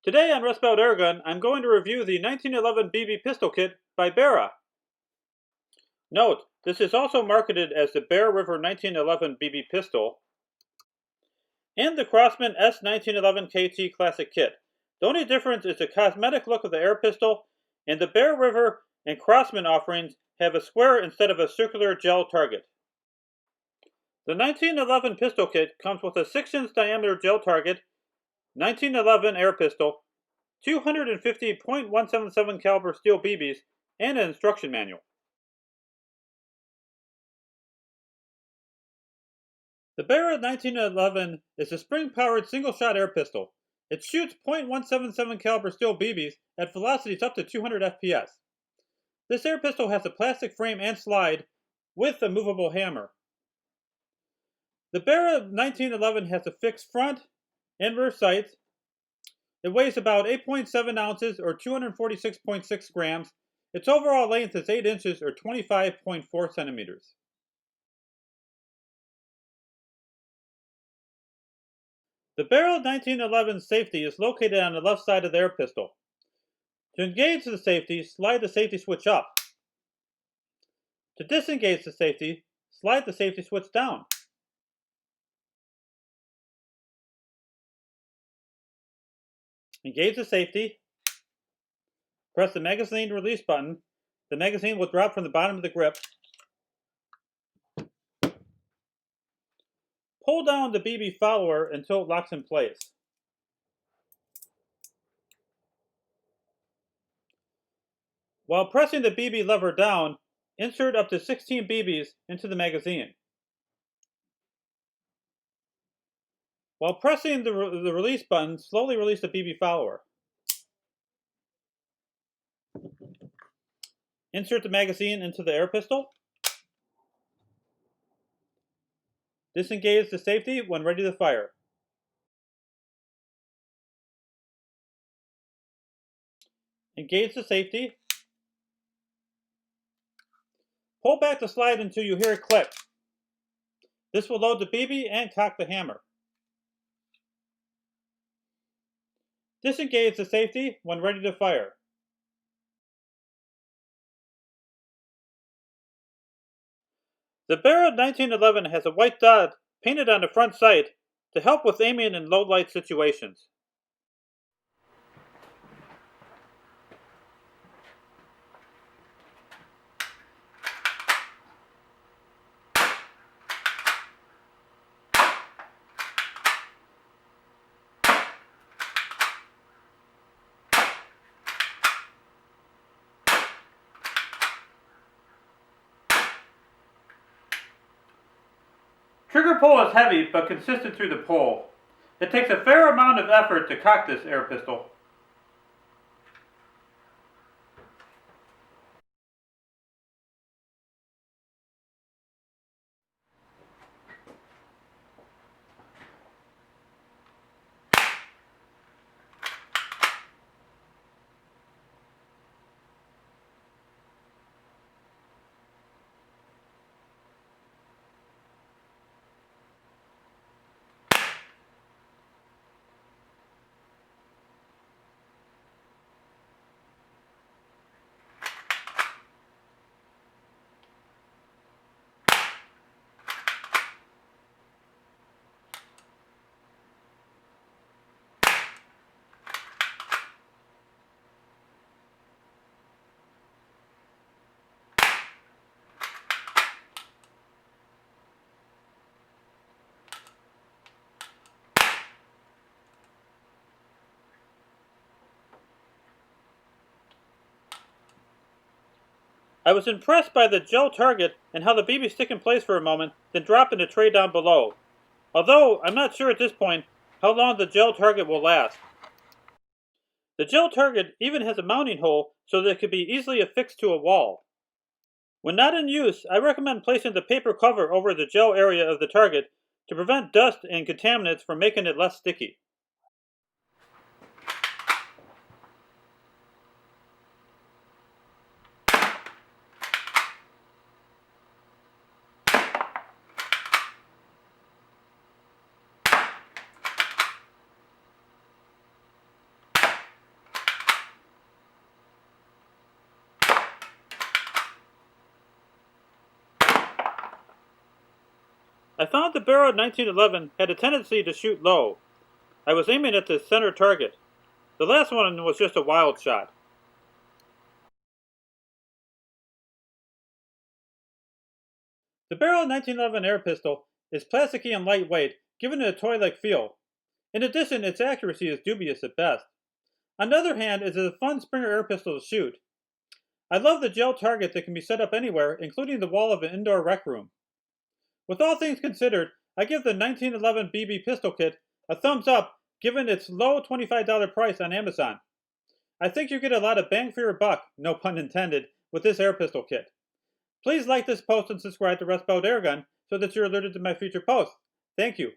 Today on Rust Belt Airgun, I'm going to review the 1911 BB pistol kit by Barra. Note, this is also marketed as the Bear River 1911 BB pistol and the Crosman S1911 KT Classic kit. The only difference is the cosmetic look of the air pistol, and the Bear River and Crosman offerings have a square instead of a circular gel target. The 1911 pistol kit comes with a 6-inch diameter gel target, 1911 air pistol, 250.177 caliber steel BBs, and an instruction manual. The Barra 1911 is a spring-powered single-shot air pistol. It shoots .177 caliber steel BBs at velocities up to 200 FPS. This air pistol has a plastic frame and slide with a movable hammer. The Barra 1911 has a fixed front and rear sights. It weighs about 8.7 ounces or 246.6 grams. Its overall length is 8 inches or 25.4 centimeters. The barrel 1911 safety is located on the left side of the air pistol. To engage the safety, slide the safety switch up. To disengage the safety, slide the safety switch down. Engage the safety. Press the magazine release button. The magazine will drop from the bottom of the grip. Pull down the BB follower until it locks in place. While pressing the BB lever down, insert up to 16 BBs into the magazine. While pressing the release button, slowly release the BB follower. Insert the magazine into the air pistol. Disengage the safety when ready to fire. Engage the safety. Pull back the slide until you hear it click. This will load the BB and cock the hammer. Disengage the safety when ready to fire. The Barra 1911 has a white dot painted on the front sight to help with aiming in low light situations. Trigger pull is heavy but consistent through the pull. It takes a fair amount of effort to cock this air pistol. I was impressed by the gel target and how the BBs stick in place for a moment, then drop in the tray down below. Although, I'm not sure at this point how long the gel target will last. The gel target even has a mounting hole so that it can be easily affixed to a wall. When not in use, I recommend placing the paper cover over the gel area of the target to prevent dust and contaminants from making it less sticky. I found the Barra 1911 had a tendency to shoot low. I was aiming at the center target. The last one was just a wild shot. The Barra 1911 air pistol is plasticky and lightweight, giving it a toy-like feel. In addition, its accuracy is dubious at best. On the other hand, it is a fun Springer air pistol to shoot. I love the gel target that can be set up anywhere, including the wall of an indoor rec room. With all things considered, I give the 1911 BB pistol kit a thumbs up given its low $25 price on Amazon. I think you get a lot of bang for your buck, no pun intended, with this air pistol kit. Please like this post and subscribe to Rust Belt Airgun so that you're alerted to my future posts. Thank you.